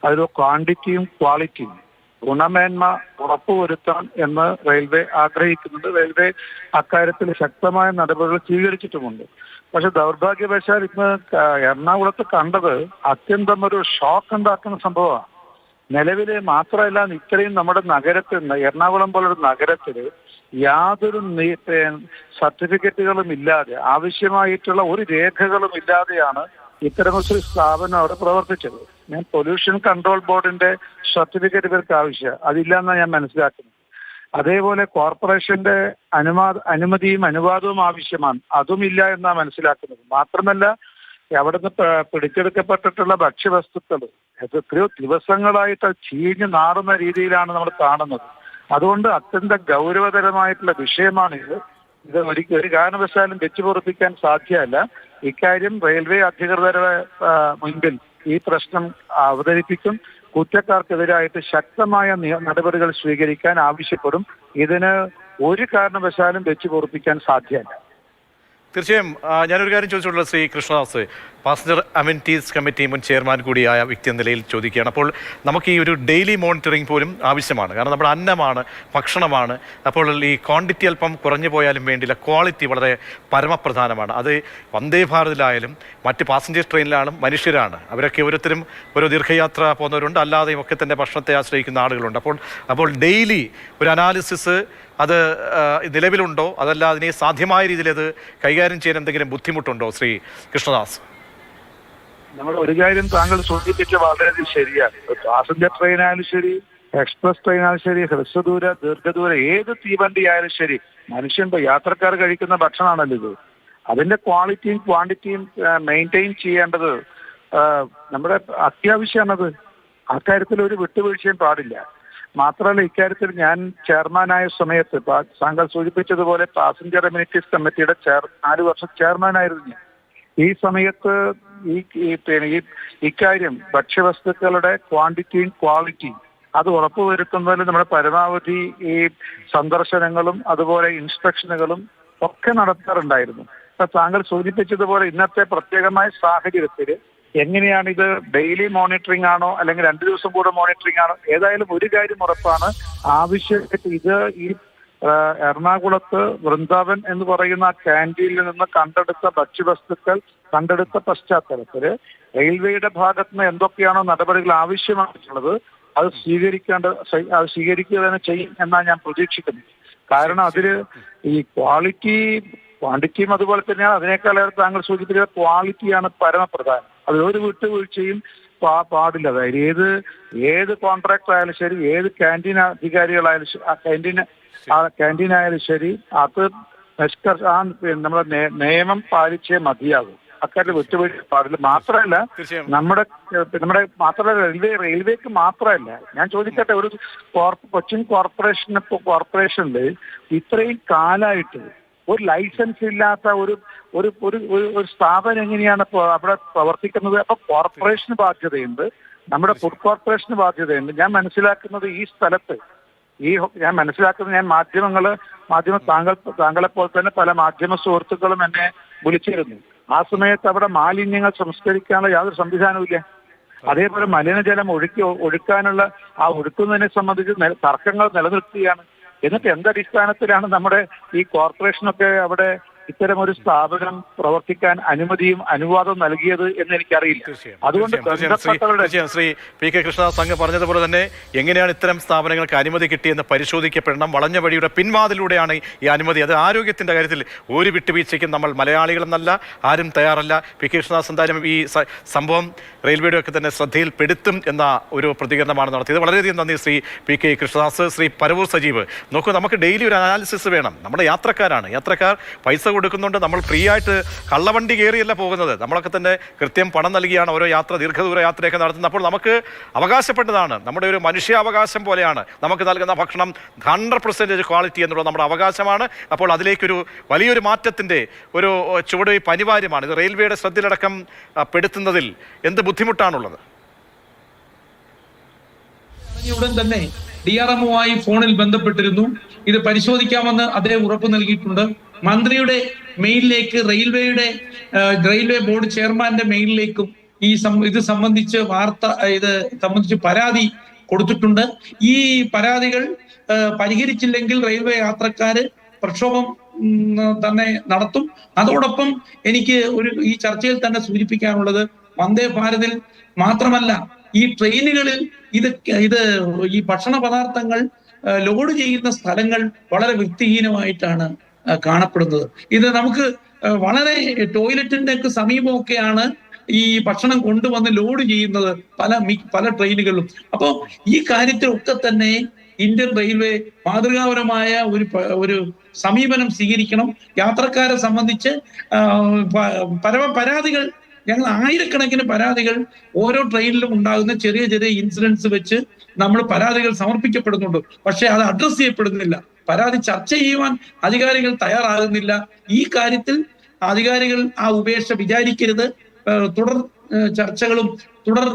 അതിൽ ക്വാണ്ടിറ്റിയും ക്വാളിറ്റിയും ഗുണമേന്മ ഉറപ്പുവരുത്താൻ എന്ന് റെയിൽവേ ആഗ്രഹിക്കുന്നുണ്ട്. റെയിൽവേ അക്കാര്യത്തിൽ ശക്തമായ നടപടികൾ സ്വീകരിച്ചിട്ടുമുണ്ട്. പക്ഷെ ദൗർഭാഗ്യവശാൽ ഇന്ന് എറണാകുളത്ത് കണ്ടത് അത്യന്തം ഒരു ഷോക്ക് ഉണ്ടാക്കുന്ന സംഭവമാണ്. നിലവിലെ മാത്രമല്ല, ഇത്രയും നമ്മുടെ നഗരത്തിൽ, എറണാകുളം പോലൊരു നഗരത്തിൽ യാതൊരു സർട്ടിഫിക്കറ്റുകളും ഇല്ലാതെ, ആവശ്യമായിട്ടുള്ള ഒരു രേഖകളും ഇല്ലാതെയാണ് ഇത്തരമൊരു സ്ഥാപനം അവിടെ പ്രവർത്തിച്ചത്. ഞാൻ പൊല്യൂഷൻ കൺട്രോൾ ബോർഡിന്റെ സർട്ടിഫിക്കറ്റ് ഇവർക്ക് ആവശ്യം, അതില്ലെന്നാണ് ഞാൻ മനസ്സിലാക്കുന്നത്. അതേപോലെ കോർപ്പറേഷന്റെ അനുമതിയും അനുവാദവും ആവശ്യമാണ്, അതുമില്ല എന്നാണ് മനസ്സിലാക്കുന്നത്. മാത്രമല്ല, അവിടുന്ന് പിടിച്ചെടുക്കപ്പെട്ടിട്ടുള്ള ഭക്ഷ്യവസ്തുക്കൾ എത്രയോ ദിവസങ്ങളായിട്ട് ചീഞ്ഞ് നാറുന്ന രീതിയിലാണ് നമ്മൾ കാണുന്നത്. അതുകൊണ്ട് അത്യന്തം ഗൗരവതരമായിട്ടുള്ള വിഷയമാണിത്. ഇത് ഒരു കാരണവശാലും വെച്ചുപൊറുപ്പിക്കാൻ സാധ്യമല്ല. ഇക്കാര്യം റെയിൽവേ അധികൃതരുടെ മുൻപിൽ ഈ പ്രശ്നം അവതരിപ്പിക്കും. കുറ്റക്കാർക്കെതിരായിട്ട് ശക്തമായ നടപടികൾ സ്വീകരിക്കാൻ ആവശ്യപ്പെടും. ഇതിന് ഒരു കാരണവശാലും വെച്ചുപൊറുപ്പിക്കാൻ സാധ്യമല്ല. തീർച്ചയായും ഞാനൊരു കാര്യം ചോദിച്ചിട്ടുള്ളത് Shri Krishnadas, passenger amenities committee മുൻ ചെയർമാൻ കൂടിയായ വ്യക്തി എന്ന നിലയിൽ ചോദിക്കുകയാണ്. അപ്പോൾ നമുക്ക് ഈ ഒരു ഡെയിലി മോണിറ്ററിംഗ് പോലും ആവശ്യമാണ്. കാരണം നമ്മുടെ അന്നമാണ്, ഭക്ഷണമാണ്. അപ്പോൾ ഈ ക്വാണ്ടിറ്റി അല്പം കുറഞ്ഞു പോയാലും വേണ്ടില്ല, ക്വാളിറ്റി വളരെ പരമപ്രധാനമാണ്. അത് വന്ദേ ഭാരതിലായാലും മറ്റ് പാസഞ്ചർ ട്രെയിനിലാണെങ്കിലും മനുഷ്യരാണ്. അവരൊക്കെ ഓരോരുത്തരും ഓരോ ദീർഘയാത്ര പോകുന്നവരുണ്ട്, അല്ലാതെയും ഒക്കെ തന്നെ ഭക്ഷണത്തെ ആശ്രയിക്കുന്ന ആളുകളുണ്ട്. അപ്പോൾ ഡെയിലി ഒരു അനാലിസിസ് അത് നിലവിലുണ്ടോ, അതല്ല അതിനെ സാധ്യമായ രീതിയിൽ അത് കൈകാര്യം ചെയ്യാൻ എന്തെങ്കിലും ബുദ്ധിമുട്ടുണ്ടോ ശ്രീ കൃഷ്ണദാസ്? നമ്മൾ ഒരു കാര്യം താങ്കൾ സൂചിപ്പിച്ച വളരെ ശരിയാണ്. പാസഞ്ചർ ട്രെയിനായാലും ശരി, എക്സ്പ്രസ് ട്രെയിനായാലും ശരി, ഹ്രസ്വദൂര ദീർഘദൂര ഏത് തീവണ്ടി ആയാലും ശരി, മനുഷ്യന്റെ യാത്രക്കാർ കഴിക്കുന്ന ഭക്ഷണമാണല്ലോ ഇത്. അതിന്റെ ക്വാളിറ്റിയും ക്വാണ്ടിറ്റിയും മെയിൻറ്റെയിൻ ചെയ്യേണ്ടത് നമ്മുടെ അത്യാവശ്യമാണത്. അക്കാര്യത്തിൽ ഒരു വിട്ടുവീഴ്ചയും പാടില്ല. മാത്രമല്ല ഇക്കാര്യത്തിൽ ഞാൻ ചെയർമാനായ സമയത്ത് താങ്കൾ സൂചിപ്പിച്ചതുപോലെ പാസഞ്ചർ അമ്യൂണിറ്റീസ് കമ്മിറ്റിയുടെ 4 വർഷം ചെയർമാനായിരുന്നു ഞാൻ. ഈ സമയത്ത് ഇക്കാര്യം ഭക്ഷ്യവസ്തുക്കളുടെ ക്വാണ്ടിറ്റിയും ക്വാളിറ്റിയും അത് ഉറപ്പുവരുത്തുന്നതിൽ നമ്മുടെ പരമാവധി ഈ സന്ദർശനങ്ങളും അതുപോലെ ഇൻസ്പെക്ഷനുകളും ഒക്കെ നടത്താറുണ്ടായിരുന്നു. അപ്പൊ താങ്കൾ സൂചിപ്പിച്ചതുപോലെ ഇന്നത്തെ പ്രത്യേകമായ സാഹചര്യത്തിൽ എങ്ങനെയാണ് ഇത് ഡെയിലി മോണിറ്ററിംഗ് ആണോ അല്ലെങ്കിൽ 2 ദിവസം കൂടെ മോണിറ്ററിംഗ് ആണോ? ഏതായാലും ഒരു കാര്യം ഉറപ്പാണ്, ആവശ്യമായിട്ട് ഇത് ഈ എറണാകുളത്ത് വൃന്ദാവൻ എന്ന് പറയുന്ന ക്യാൻറ്റീനിൽ നിന്ന് കണ്ടെടുത്ത ഭക്ഷ്യവസ്തുക്കൾ കണ്ടെടുത്ത പശ്ചാത്തലത്തിൽ റെയിൽവേയുടെ ഭാഗത്ത് നിന്ന് എന്തൊക്കെയാണോ നടപടികൾ ആവശ്യമായിട്ടുള്ളത് അത് സ്വീകരിക്കുക തന്നെ ചെയ്യും എന്നാണ് ഞാൻ പ്രതീക്ഷിക്കുന്നത്. കാരണം അതിൽ ഈ ക്വാണ്ടിറ്റിയും അതുപോലെ തന്നെയാണ്. അതിനേക്കാളേറെ താങ്കൾ സൂചിപ്പിച്ച ക്വാളിറ്റിയാണ് പരമപ്രധാനം. അതിലൊരു വിട്ടുവീഴ്ചയും പാടില്ല. അതായത് ഏത് കോൺട്രാക്ടർ ആയാലും ശരി, ഏത് ക്യാൻറ്റീൻ അധികാരികളായാലും ക്യാൻറ്റീൻ ആയാലും ശരി, അത് നമ്മുടെ നിയമം പാലിച്ചേ മതിയാകും. അക്കാര്യത്തിൽ വിട്ടുവീഴ്ച പാടില്ല. മാത്രമല്ല റെയിൽവേക്ക് മാത്രമല്ല, ഞാൻ ചോദിക്കട്ടെ, ഒരു കൊച്ചിൻ കോർപ്പറേഷനിൽ ഇത്രയും കാലമായിട്ട് ഒരു ലൈസൻസ് ഇല്ലാത്ത ഒരു സ്ഥാപനം എങ്ങനെയാണ് അവിടെ പ്രവർത്തിക്കുന്നത്? അപ്പൊ കോർപ്പറേഷന് ബാധ്യതയുണ്ട്, നമ്മുടെ ഫുഡ് കോർപ്പറേഷന് ബാധ്യതയുണ്ട്. ഞാൻ മനസ്സിലാക്കുന്നത് ഈ സ്ഥലത്ത് ഞാൻ താങ്കളെ പോലെ തന്നെ പല മാധ്യമ സുഹൃത്തുക്കളും എന്നെ വിളിച്ചിരുന്നു. ആ സമയത്ത് അവിടെ മാലിന്യങ്ങൾ സംസ്കരിക്കാനുള്ള യാതൊരു സംവിധാനവും ഇല്ല. അതേപോലെ മലിനജലം ഒഴുക്കാനുള്ള ഒഴുക്കുന്നതിനെ സംബന്ധിച്ച് തർക്കങ്ങൾ നിലനിൽക്കുകയാണ്. എന്നിട്ട് എന്തടിസ്ഥാനത്തിലാണ് നമ്മുടെ ഈ കോർപ്പറേഷനൊക്കെ അവിടെ ഇത്തരം ഒരു സ്ഥാപനം പ്രവർത്തിക്കാൻ അനുമതിയും അനുവാദവും നൽകിയത് എന്ന് എനിക്കറിയില്ല. അതുകൊണ്ട് ശ്രീ പി കെ കൃഷ്ണദാസ് അങ്ങ് പറഞ്ഞതുപോലെ തന്നെ എങ്ങനെയാണ് ഇത്തരം സ്ഥാപനങ്ങൾക്ക് അനുമതി കിട്ടിയെന്ന് പരിശോധിക്കപ്പെടണം. വളഞ്ഞ വഴിയുടെ പിൻവാതിലൂടെയാണ് ഈ അനുമതി. അത് ആരോഗ്യത്തിന്റെ കാര്യത്തിൽ ഒരു വിട്ടുവീഴ്ചയ്ക്കും നമ്മൾ മലയാളികളെന്നല്ല, ആരും തയ്യാറല്ല. പി കെ കൃഷ്ണദാസ് എന്തായാലും ഈ സംഭവം റെയിൽവേയുടെ ഒക്കെ തന്നെ ശ്രദ്ധയിൽപ്പെടുത്തും എന്ന ഒരു പ്രതികരണമാണ് നടത്തിയത്. വളരെയധികം നന്ദി ശ്രീ പി കെ കൃഷ്ണദാസ്. ശ്രീ പരവൂർ സജീവ്, നോക്കൂ, നമുക്ക് ഡെയിലി ഒരു അനാലിസിസ് വേണം. നമ്മുടെ യാത്രക്കാർ പൈസ കൊടുക്കുന്നുണ്ട്. നമ്മൾ ഫ്രീ ആയിട്ട് കള്ളവണ്ടി കയറിയല്ല പോകുന്നത്. നമ്മളൊക്കെ തന്നെ കൃത്യം പണം നൽകിയാണ് ഓരോ ദീർഘദൂര യാത്രയൊക്കെ നടത്തുന്നത്. അപ്പോൾ നമുക്ക് അവകാശപ്പെട്ടതാണ്, നമ്മുടെ ഒരു മനുഷ്യാവകാശം പോലെയാണ് നമുക്ക് നൽകുന്ന ഭക്ഷണം 100% ക്വാളിറ്റി എന്നുള്ളത് നമ്മുടെ അവകാശമാണ്. അപ്പോൾ അതിലേക്കൊരു വലിയൊരു മാറ്റത്തിൻ്റെ ഒരു ചുവടുവയ്പ് അനിവാര്യമാണ്. ഇത് റെയിൽവേയുടെ ശ്രദ്ധയിലടക്കം പെടുത്തുന്നതിൽ എന്ത് ബുദ്ധിമുട്ടാണുള്ളത്? ഉടൻ തന്നെ DRMOയുമായി ഫോണിൽ ബന്ധപ്പെട്ടിരുന്നു. ഇത് പരിശോധിക്കാമെന്ന് അദ്ദേഹം ഉറപ്പ് നൽകിയിട്ടുണ്ട്. മന്ത്രിയുടെ മെയിലിലേക്ക്, റെയിൽവേ ബോർഡ് ചെയർമാന്റെ മെയിലിലേക്കും ഇത് സംബന്ധിച്ച് പരാതി കൊടുത്തിട്ടുണ്ട്. ഈ പരാതികൾ പരിഹരിച്ചില്ലെങ്കിൽ റെയിൽവേ യാത്രക്കാര് പ്രക്ഷോഭം തന്നെ നടത്തും. അതോടൊപ്പം എനിക്ക് ഈ ചർച്ചയിൽ തന്നെ സൂചിപ്പിക്കാനുള്ളത്, വന്ദേ ഭാരതിൽ മാത്രമല്ല ഈ ട്രെയിനുകളിൽ ഈ ഭക്ഷണ പദാർത്ഥങ്ങൾ ലോഡ് ചെയ്യുന്ന സ്ഥലങ്ങൾ വളരെ വൃത്തിഹീനമായിട്ടാണ് കാണപ്പെടുന്നത്. ഇത് നമുക്ക് വളരെ ടോയ്ലറ്റിന്റെ ഒക്കെ സമീപമൊക്കെയാണ് ഈ ഭക്ഷണം കൊണ്ടുവന്ന് ലോഡ് ചെയ്യുന്നത് പല ട്രെയിനുകളിലും. അപ്പോൾ ഈ കാര്യത്തിലൊക്കെ തന്നെ ഇന്ത്യൻ റെയിൽവേ മാതൃകാപരമായ ഒരു സമീപനം സ്വീകരിക്കണം. യാത്രക്കാരെ സംബന്ധിച്ച് പരാതികൾ, ഞങ്ങൾ ആയിരക്കണക്കിന് പരാതികൾ ഓരോ ട്രെയിനിലും ഉണ്ടാകുന്ന ചെറിയ ചെറിയ ഇൻസിഡൻസ് വെച്ച് നമ്മൾ പരാതികൾ സമർപ്പിക്കപ്പെടുന്നുണ്ട്. പക്ഷെ അത് അഡ്രസ് ചെയ്യപ്പെടുന്നില്ല. പരാതി ചർച്ച ചെയ്യുവാൻ അധികാരികൾ തയ്യാറാകുന്നില്ല. ഈ കാര്യത്തിൽ അധികാരികൾ ഉപേക്ഷ വിചാരിക്കരുത്. തുടർ ചർച്ചകളും തുടർ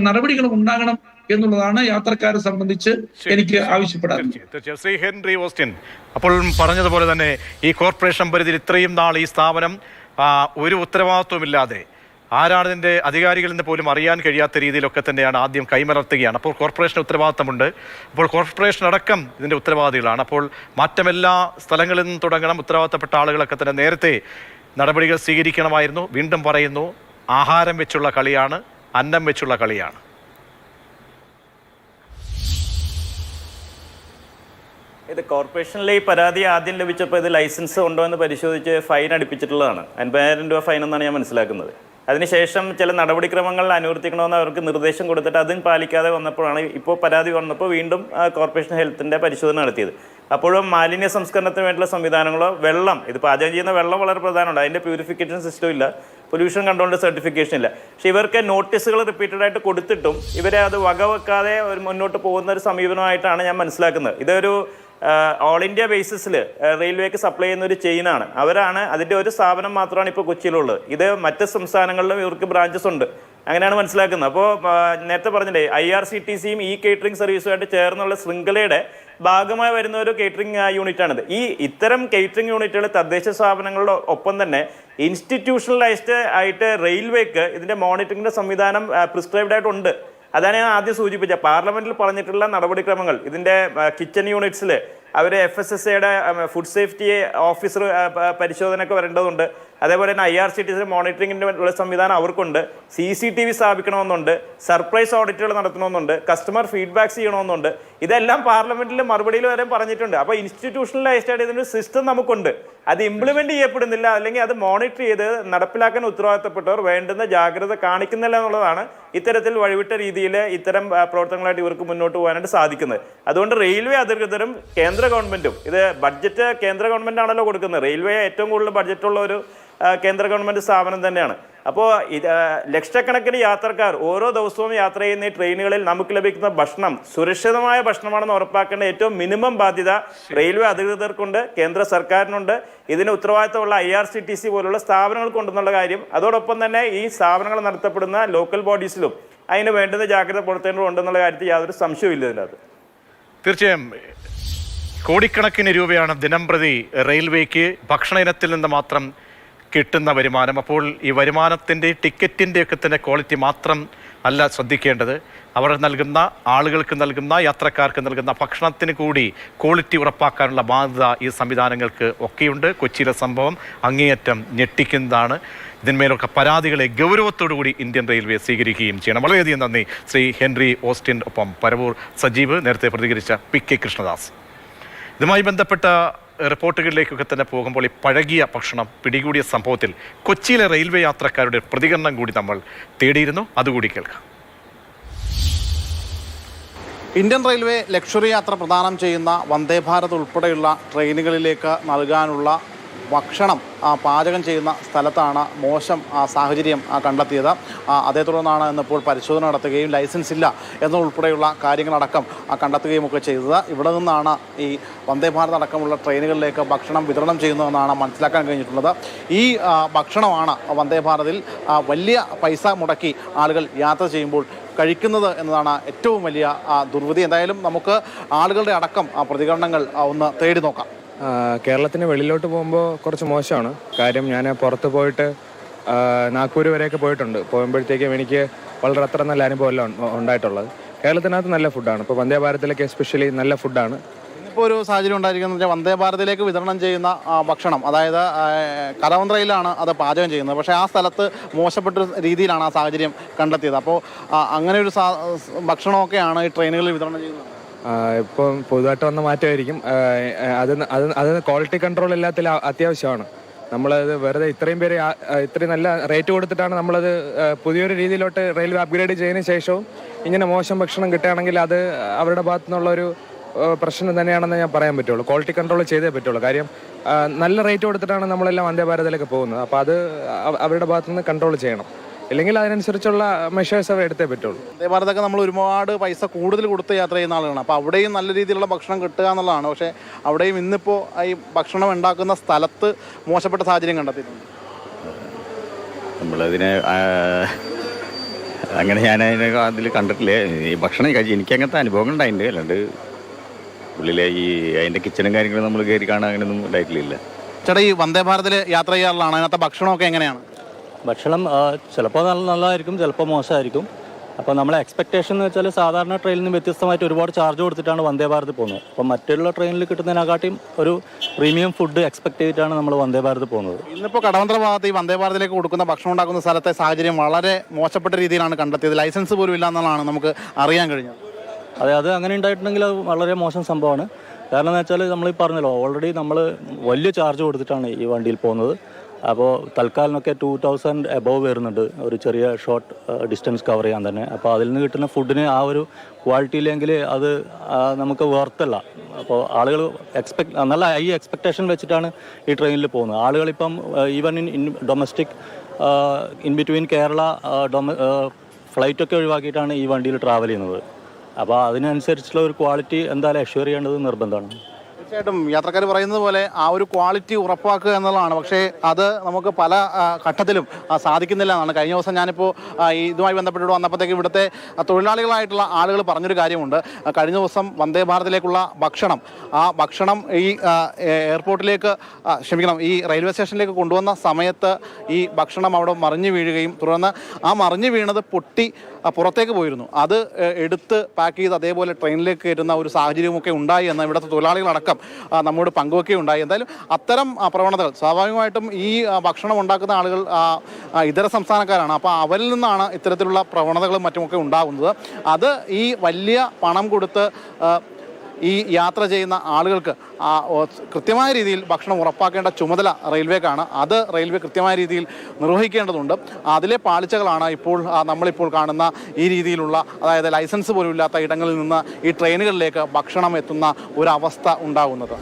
നടപടികളും ഉണ്ടാകണം എന്നുള്ളതാണ് യാത്രക്കാരെ സംബന്ധിച്ച് എനിക്ക് ആവശ്യപ്പെടാൻ. ശ്രീ ഹെൻറി ഓസ്റ്റിൻ, അപ്പോൾ പറഞ്ഞതുപോലെ തന്നെ ഈ കോർപ്പറേഷൻ പരിധിയിൽ ഇത്രയും നാൾ ഈ സ്ഥാപനം ഒരു ഉത്തരവാദിത്വമില്ലാതെ, ആരാണ് ഇതിൻ്റെ അധികാരികളെന്ന് പോലും അറിയാൻ കഴിയാത്ത രീതിയിലൊക്കെ തന്നെയാണ് ആദ്യം കൈമലർത്തുകയാണ്. അപ്പോൾ കോർപ്പറേഷന് ഉത്തരവാദിത്തമുണ്ട്. അപ്പോൾ കോർപ്പറേഷൻ അടക്കം ഇതിൻ്റെ ഉത്തരവാദികളാണ്. അപ്പോൾ മാറ്റം എല്ലാ സ്ഥലങ്ങളിൽ നിന്നും തുടങ്ങണം. ഉത്തരവാദിത്തപ്പെട്ട ആളുകളൊക്കെ തന്നെ നേരത്തെ നടപടികൾ സ്വീകരിക്കണമായിരുന്നു. വീണ്ടും പറയുന്നു, ആഹാരം വെച്ചുള്ള കളിയാണ്, അന്നം വെച്ചുള്ള കളിയാണ്. ഇത് കോർപ്പറേഷനിലെ ഈ പരാതി ആദ്യം ലഭിച്ചപ്പോൾ ഇത് ലൈസൻസ് ഉണ്ടോ എന്ന് പരിശോധിച്ച് ഫൈൻ അടിപ്പിച്ചിട്ടുള്ളതാണ്. 50,000 രൂപ ഫൈൻ എന്നാണ് ഞാൻ മനസ്സിലാക്കുന്നത്. അതിനുശേഷം ചില നടപടിക്രമങ്ങൾ അനുവർത്തിക്കണമെന്ന് അവർക്ക് നിർദ്ദേശം കൊടുത്തിട്ട് അതും പാലിക്കാതെ വന്നപ്പോഴാണ് ഇപ്പോൾ പരാതി വന്നപ്പോൾ വീണ്ടും കോർപ്പറേഷൻ ഹെൽത്തിൻ്റെ പരിശോധന നടത്തിയത്. അപ്പോഴും മാലിന്യ സംസ്കരണത്തിന് വേണ്ടിയുള്ള സംവിധാനങ്ങളോ വെള്ളം, ഇത് പാചകം ചെയ്യുന്ന വെള്ളം വളരെ പ്രധാനമാണ്, അതിൻ്റെ പ്യൂരിഫിക്കേഷൻ സിസ്റ്റം ഇല്ല, പൊല്യൂഷൻ കൺട്രോളിൻ്റെ സർട്ടിഫിക്കേഷൻ ഇല്ല. പക്ഷേ ഇവർക്ക് നോട്ടീസുകൾ റിപ്പീറ്റഡായിട്ട് കൊടുത്തിട്ടും ഇവരെ അത് വകവെക്കാതെ ഒരു മുന്നോട്ട് പോകുന്ന ഒരു സമീപനമായിട്ടാണ് ഞാൻ മനസ്സിലാക്കുന്നത്. ഇതൊരു ഓൾ ഇന്ത്യ ബേസിസിൽ റെയിൽവേക്ക് സപ്ലൈ ചെയ്യുന്ന ഒരു ചെയിനാണ്. അവരാണ് അതിൻ്റെ ഒരു സ്ഥാപനം മാത്രമാണ് ഇപ്പോൾ കൊച്ചിയിലുള്ളത്. ഇത് മറ്റ് സംസ്ഥാനങ്ങളിലും ഇവർക്ക് ബ്രാഞ്ചസ് ഉണ്ട്, അങ്ങനെയാണ് മനസ്സിലാക്കുന്നത്. അപ്പോൾ നേരത്തെ പറഞ്ഞില്ലേ, IRCTCയും ഈ കേറ്ററിംഗ് സർവീസുമായിട്ട് ചേർന്നുള്ള ശൃംഖലയുടെ ഭാഗമായി വരുന്ന ഒരു കേറ്ററിംഗ് യൂണിറ്റാണിത്. ഇത്തരം കേറ്ററിംഗ് യൂണിറ്റുകൾ തദ്ദേശ സ്ഥാപനങ്ങളുടെ ഒപ്പം തന്നെ ഇൻസ്റ്റിറ്റ്യൂഷണലൈസ്ഡ് ആയിട്ട് റെയിൽവേക്ക് ഇതിൻ്റെ മോണിറ്ററിംഗിൻ്റെ സംവിധാനം പ്രിസ്ക്രൈബ്ഡ് ആയിട്ടുണ്ട്. അതാണ് ഞാൻ ആദ്യം സൂചിപ്പിച്ചത്. പാർലമെന്റിൽ പറഞ്ഞിട്ടുള്ള നടപടിക്രമങ്ങൾ, ഇതിൻ്റെ കിച്ചൺ യൂണിറ്റ്സിൽ അവർ FSSAയുടെ ഫുഡ് സേഫ്റ്റി ഓഫീസർ പരിശോധനയൊക്കെ വരേണ്ടതുണ്ട്. അതേപോലെ തന്നെ IRCTC മോണിറ്ററിംഗിൻ്റെ ഉള്ള സംവിധാനം അവർക്കുണ്ട്. CCTV സ്ഥാപിക്കണമെന്നുണ്ട്, സർപ്രൈസ് ഓഡിറ്റുകൾ നടത്തണമെന്നുണ്ട്, കസ്റ്റമർ ഫീഡ്ബാക്സ് ചെയ്യണമെന്നുണ്ട്. ഇതെല്ലാം പാർലമെന്റിൽ മറുപടിയിൽ വരെ പറഞ്ഞിട്ടുണ്ട്. അപ്പോൾ ഇൻസ്റ്റിറ്റ്യൂഷണലൈസ്ഡ് ആയിട്ട് ഇതിൻ്റെ സിസ്റ്റം നമുക്കുണ്ട്. അത് ഇംപ്ലിമെന്റ് ചെയ്യപ്പെടുന്നില്ല, അല്ലെങ്കിൽ അത് മോണിറ്റർ ചെയ്ത് നടപ്പിലാക്കാൻ ഉത്തരവാദിത്തപ്പെട്ടവർ വേണ്ടുന്ന ജാഗ്രത കാണിക്കുന്നില്ല എന്നുള്ളതാണ് ഇത്തരത്തിൽ വഴിവിട്ട രീതിയിൽ ഇത്തരം പ്രവർത്തനങ്ങളായിട്ട് ഇവർക്ക് മുന്നോട്ട് പോകാനായിട്ട് സാധിക്കുന്നത്. അതുകൊണ്ട് റെയിൽവേ അധികൃതരും കേന്ദ്ര ഗവൺമെന്റും, ഇത് ബഡ്ജറ്റ് കേന്ദ്ര ഗവൺമെന്റ് ആണല്ലോ കൊടുക്കുന്നത്, റെയിൽവേ ഏറ്റവും കൂടുതൽ ബഡ്ജറ്റുള്ള ഒരു കേന്ദ്ര ഗവൺമെന്റ് സ്ഥാപനം തന്നെയാണ്. അപ്പോൾ ലക്ഷക്കണക്കിന് യാത്രക്കാർ ഓരോ ദിവസവും യാത്ര ചെയ്യുന്ന ഈ ട്രെയിനുകളിൽ നമുക്ക് ലഭിക്കുന്ന ഭക്ഷണം സുരക്ഷിതമായ ഭക്ഷണമാണെന്ന് ഉറപ്പാക്കേണ്ട ഏറ്റവും മിനിമം ബാധ്യത റെയിൽവേ അധികൃതർക്കുണ്ട്, കേന്ദ്ര സർക്കാരിനുണ്ട്, ഇതിന് ഉത്തരവാദിത്തമുള്ള IRCTC പോലുള്ള സ്ഥാപനങ്ങൾക്കുണ്ടെന്നുള്ള കാര്യം. അതോടൊപ്പം തന്നെ ഈ സ്ഥാപനങ്ങൾ നടത്തപ്പെടുന്ന ലോക്കൽ ബോഡീസിലും അതിന് വേണ്ടുന്ന ജാഗ്രത പുലർത്തേണ്ടതുണ്ടെന്നുള്ള കാര്യത്തിൽ യാതൊരു സംശയവും ഇല്ല ഇതിനകത്ത്. തീർച്ചയായും കോടിക്കണക്കിന് രൂപയാണ് ദിനംപ്രതി റെയിൽവേക്ക് ഭക്ഷണ ഇനത്തിൽ നിന്ന് മാത്രം കിട്ടുന്ന വരുമാനം. അപ്പോൾ ഈ വരുമാനത്തിൻ്റെ ടിക്കറ്റിൻ്റെയൊക്കെ തന്നെ ക്വാളിറ്റി മാത്രം അല്ല ശ്രദ്ധിക്കേണ്ടത്, അവർ നൽകുന്ന ആളുകൾക്ക് നൽകുന്ന യാത്രക്കാർക്ക് നൽകുന്ന ഭക്ഷണത്തിന് കൂടി ക്വാളിറ്റി ഉറപ്പാക്കാനുള്ള ബാധ്യത ഈ സംവിധാനങ്ങൾക്ക് ഒക്കെയുണ്ട്. കൊച്ചിയിലെ സംഭവം അങ്ങേയറ്റം ഞെട്ടിക്കുന്നതാണ്. ഇതിന്മേലൊക്കെ പരാതികളെ ഗൗരവത്തോടുകൂടി ഇന്ത്യൻ റെയിൽവേ സ്വീകരിക്കുകയും ചെയ്യണം. വളരെയധികം നന്ദി ശ്രീ ഹെൻറി ഓസ്റ്റിൻ. ഒപ്പം പരവൂർ സജീവ്, നേരത്തെ പ്രതികരിച്ച PK കൃഷ്ണദാസ്. ഇതുമായി ബന്ധപ്പെട്ട റിപ്പോർട്ടുകളിലേക്കൊക്കെ തന്നെ പോകുമ്പോൾ ഈ പഴകിയ ഭക്ഷണം പിടികൂടിയ സംഭവത്തിൽ കൊച്ചിയിലെ റെയിൽവേ യാത്രക്കാരുടെ പ്രതികരണം കൂടി നമ്മൾ തേടിയിരുന്നു, അതുകൂടി കേൾക്കാം. ഇന്ത്യൻ റെയിൽവേ ലക്ഷറി യാത്ര പ്രദാനം ചെയ്യുന്ന വന്ദേ ഭാരത് ഉൾപ്പെടെയുള്ള ട്രെയിനുകളിലേക്ക് നൽകാനുള്ള ഭക്ഷണം പാചകം ചെയ്യുന്ന സ്ഥലത്താണ് മോശം സാഹചര്യം കണ്ടെത്തിയത്. അതേ തുടർന്നാണ് ഇന്നിപ്പോൾ പരിശോധന നടത്തുകയും ലൈസൻസ് ഇല്ല എന്നുൾപ്പെടെയുള്ള കാര്യങ്ങളടക്കം കണ്ടെത്തുകയും ഒക്കെ ചെയ്തത്. ഇവിടെ നിന്നാണ് ഈ വന്ദേ ഭാരത് അടക്കമുള്ള ട്രെയിനുകളിലേക്ക് ഭക്ഷണം വിതരണം ചെയ്യുന്നതെന്നാണ് മനസ്സിലാക്കാൻ കഴിഞ്ഞിട്ടുള്ളത്. ഈ ഭക്ഷണമാണ് വന്ദേ ഭാരതിൽ വലിയ പൈസ മുടക്കി ആളുകൾ യാത്ര ചെയ്യുമ്പോൾ കഴിക്കുന്നത് എന്നതാണ് ഏറ്റവും വലിയ ദുർവിധി. എന്തായാലും നമുക്ക് ആളുകളുടെ അടക്കം പ്രതികരണങ്ങൾ ഒന്ന് തേടി നോക്കാം. കേരളത്തിന് വെളിയിലോട്ട് പോകുമ്പോൾ കുറച്ച് മോശമാണ്. കാര്യം ഞാൻ പുറത്ത് പോയിട്ട് നാഗ്പൂർ വരെയൊക്കെ പോയിട്ടുണ്ട്. പോകുമ്പോഴത്തേക്കും എനിക്ക് വളരെ അത്ര നല്ല അനുഭവമല്ല ഉണ്ടായിട്ടുള്ളത്. കേരളത്തിനകത്ത് നല്ല ഫുഡാണ്. ഇപ്പോൾ വന്ദേ ഭാരതിലേക്ക് എസ്പെഷ്യലി നല്ല ഫുഡാണ്. ഇപ്പോൾ ഒരു സാഹചര്യം ഉണ്ടായിരിക്കുന്നത് വെച്ചാൽ വന്ദേ ഭാരതിലേക്ക് വിതരണം ചെയ്യുന്ന ഭക്ഷണം, അതായത് കലവന്ത്രയിലാണ് അത് പാചകം ചെയ്യുന്നത്. പക്ഷേ ആ സ്ഥലത്ത് മോശപ്പെട്ട രീതിയിലാണ് ആ സാഹചര്യം കണ്ടെത്തിയത്. അപ്പോൾ അങ്ങനെ ഒരു ഭക്ഷണമൊക്കെയാണ് ഈ ട്രെയിനുകളിൽ വിതരണം ചെയ്യുന്നത്. ഇപ്പം പുതുതായിട്ട് വന്ന മാറ്റമായിരിക്കും. അത് ക്വാളിറ്റി കൺട്രോൾ എല്ലാത്തിൽ അത്യാവശ്യമാണ്. നമ്മളത് വെറുതെ ഇത്രയും പേര് ഇത്രയും നല്ല റേറ്റ് കൊടുത്തിട്ടാണ് നമ്മളത് പുതിയൊരു രീതിയിലോട്ട് റെയിൽവേ അപ്ഗ്രേഡ് ചെയ്തതിന് ശേഷവും ഇങ്ങനെ മോശം ഭക്ഷണം കിട്ടുകയാണെങ്കിൽ അത് അവരുടെ ഭാഗത്തു നിന്നുള്ളൊരു പ്രശ്നം തന്നെയാണെന്ന് ഞാൻ പറയാൻ പറ്റുള്ളൂ. ക്വാളിറ്റി കൺട്രോൾ ചെയ്തേ പറ്റുള്ളൂ. കാര്യം നല്ല റേറ്റ് കൊടുത്തിട്ടാണ് നമ്മളെല്ലാം വന്ദേ ഭാരതിലേക്ക് പോകുന്നത്. അപ്പോൾ അത് അവരുടെ ഭാഗത്തു നിന്ന് കൺട്രോൾ ചെയ്യണം. ഇല്ലെങ്കിൽ അതിനനുസരിച്ചുള്ള മെഷേഴ്സ് അവർ എടുത്തേ പറ്റുള്ളൂ. വന്ദേ ഭാരതൊക്കെ നമ്മൾ ഒരുപാട് പൈസ കൂടുതൽ കൊടുത്ത് യാത്ര ചെയ്യുന്ന ആളുകളാണ്. അപ്പോൾ അവിടെയും നല്ല രീതിയിലുള്ള ഭക്ഷണം കിട്ടുക എന്നുള്ളതാണ്. പക്ഷേ അവിടെയും ഇന്നിപ്പോൾ ഈ ഭക്ഷണം ഉണ്ടാക്കുന്ന സ്ഥലത്ത് മോശപ്പെട്ട സാഹചര്യം കണ്ടെത്തിയിട്ടുണ്ട്. നമ്മളതിനെ അങ്ങനെ അതിൽ കണ്ടിട്ടില്ലേ. ഈ ഭക്ഷണം കഴിച്ച് എനിക്ക് അങ്ങനത്തെ അനുഭവങ്ങൾ ഉണ്ടായിട്ടുണ്ട്. അല്ലാണ്ട് ഉള്ളിലെ അതിൻ്റെ കിച്ചണും കാര്യങ്ങളും നമ്മൾ കയറി കാണാൻ അങ്ങനെയൊന്നും ഉണ്ടായിട്ടില്ല. ചേട്ടാ, ഈ വന്ദേ ഭാരതിൽ യാത്ര ചെയ്യാറുള്ളതാണ്. അതിനകത്തെ ഭക്ഷണമൊക്കെ എങ്ങനെയാണ്? ഭക്ഷണം ചിലപ്പോൾ നല്ലതായിരിക്കും, ചിലപ്പോൾ മോശമായിരിക്കും. അപ്പോൾ നമ്മളെ എക്സ്പെക്ടേഷൻ എന്ന് വെച്ചാൽ സാധാരണ ട്രെയിനിൽ നിന്ന് വ്യത്യസ്തമായിട്ട് ഒരുപാട് ചാർജ് കൊടുത്തിട്ടാണ് വന്ദേ ഭാരത് പോകുന്നത്. അപ്പോൾ മറ്റുള്ള ട്രെയിനിൽ കിട്ടുന്നതിനെക്കാട്ടിയും ഒരു പ്രീമിയം ഫുഡ് എക്സ്പെക്ട് ചെയ്തിട്ടാണ് നമ്മൾ വന്ദേ ഭാരത് പോകുന്നത്. ഇന്നിപ്പോൾ കടവന്ത്ര ഭാഗത്ത് ഈ വന്ദേ ഭാരതിലേക്ക് കൊടുക്കുന്ന ഭക്ഷണം ഉണ്ടാക്കുന്ന സ്ഥലത്തെ സാഹചര്യം വളരെ മോശപ്പെട്ട രീതിയിലാണ് കണ്ടെത്തിയത്. ലൈസൻസ് പോലും ഇല്ല എന്നുള്ളതാണ് നമുക്ക് അറിയാൻ കഴിഞ്ഞത്. അതെ, അത് അങ്ങനെ ഉണ്ടായിട്ടുണ്ടെങ്കിൽ അത് വളരെ മോശം സംഭവമാണ്. കാരണം എന്ന് വെച്ചാൽ നമ്മൾ ഈ പറഞ്ഞല്ലോ, ഓൾറെഡി നമ്മൾ വലിയ ചാർജ് കൊടുത്തിട്ടാണ് ഈ വണ്ടിയിൽ പോകുന്നത്. അപ്പോൾ തൽക്കാലിനൊക്കെ 2000 എബോവ് വരുന്നുണ്ട് ഒരു ചെറിയ ഷോർട്ട് ഡിസ്റ്റൻസ് കവർ ചെയ്യാൻ തന്നെ. അപ്പോൾ അതിൽ നിന്ന് കിട്ടുന്ന ഫുഡിന് ആ ഒരു ക്വാളിറ്റിയില്ലെങ്കിൽ അത് നമുക്ക് വേർത്തല്ല. അപ്പോൾ ആളുകൾ നല്ല ഹൈ എക്സ്പെക്റ്റേഷൻ വെച്ചിട്ടാണ് ഈ ട്രെയിനിൽ പോകുന്നത്. ആളുകളിപ്പം even in domestic in between Kerala ഫ്ലൈറ്റൊക്കെ ഒഴിവാക്കിയിട്ടാണ് ഈ വണ്ടിയിൽ ട്രാവൽ ചെയ്യുന്നത്. അപ്പോൾ അതിനനുസരിച്ചുള്ള ഒരു ക്വാളിറ്റി എന്തായാലും അഷ്യൂർ ചെയ്യേണ്ടത് നിർബന്ധമാണ്. തീർച്ചയായിട്ടും യാത്രക്കാർ പറയുന്നത് പോലെ ആ ഒരു ക്വാളിറ്റി ഉറപ്പാക്കുക എന്നുള്ളതാണ്. പക്ഷേ അത് നമുക്ക് പല ഘട്ടത്തിലും സാധിക്കുന്നില്ല എന്നാണ്. കഴിഞ്ഞ ദിവസം ഞാനിപ്പോൾ ഇതുമായി ബന്ധപ്പെട്ട് വന്നപ്പോഴത്തേക്ക് ഇവിടുത്തെ തൊഴിലാളികളായിട്ടുള്ള ആളുകൾ പറഞ്ഞൊരു കാര്യമുണ്ട്. കഴിഞ്ഞ ദിവസം വന്ദേ ഭാരതിലേക്കുള്ള ഭക്ഷണം, ആ ഭക്ഷണം ഈ എയർപോർട്ടിലേക്ക് ഈ റെയിൽവേ സ്റ്റേഷനിലേക്ക് കൊണ്ടുവന്ന സമയത്ത് ഈ ഭക്ഷണം അവിടെ മറിഞ്ഞു വീഴുകയും തുടർന്ന് ആ മറിഞ്ഞു വീണത് പൊട്ടി പുറത്തേക്ക് പോയിരുന്നു. അത് എടുത്ത് പാക്ക് ചെയ്ത് അതേപോലെ ട്രെയിനിലേക്ക് കയറ്റുന്ന ഒരു സാഹചര്യമൊക്കെ ഉണ്ടായി എന്ന് ഇവിടുത്തെ തൊഴിലാളികളടക്കം നമ്മോട് പങ്കുവെക്കുകയുണ്ടായി. എന്തായാലും അത്തരം പ്രവണതകൾ സ്വാഭാവികമായിട്ടും ഈ ഭക്ഷണം ഉണ്ടാക്കുന്ന ആളുകൾ ഇതര സംസ്ഥാനക്കാരാണ്. അപ്പോൾ അവരിൽ നിന്നാണ് ഇത്തരത്തിലുള്ള പ്രവണതകളും മറ്റുമൊക്കെ ഉണ്ടാകുന്നത്. അത് ഈ വലിയ പണം കൊടുത്ത് ഈ യാത്ര ചെയ്യുന്ന ആളുകൾക്ക് കൃത്യമായ രീതിയിൽ ഭക്ഷണം ഉറപ്പാക്കേണ്ട ചുമതല റെയിൽവേക്കാണ്. അത് റെയിൽവേ കൃത്യമായ രീതിയിൽ നിർവഹിക്കേണ്ടതുണ്ട്. അതിലെ പാളിച്ചകളാണ് ഇപ്പോൾ നമ്മളിപ്പോൾ കാണുന്ന ഈ രീതിയിലുള്ള, അതായത് ലൈസൻസ് പോലും ഇല്ലാത്ത ഇടങ്ങളിൽ നിന്ന് ഈ ട്രെയിനുകളിലേക്ക് ഭക്ഷണം എത്തുന്ന ഒരവസ്ഥ ഉണ്ടാകുന്നത്.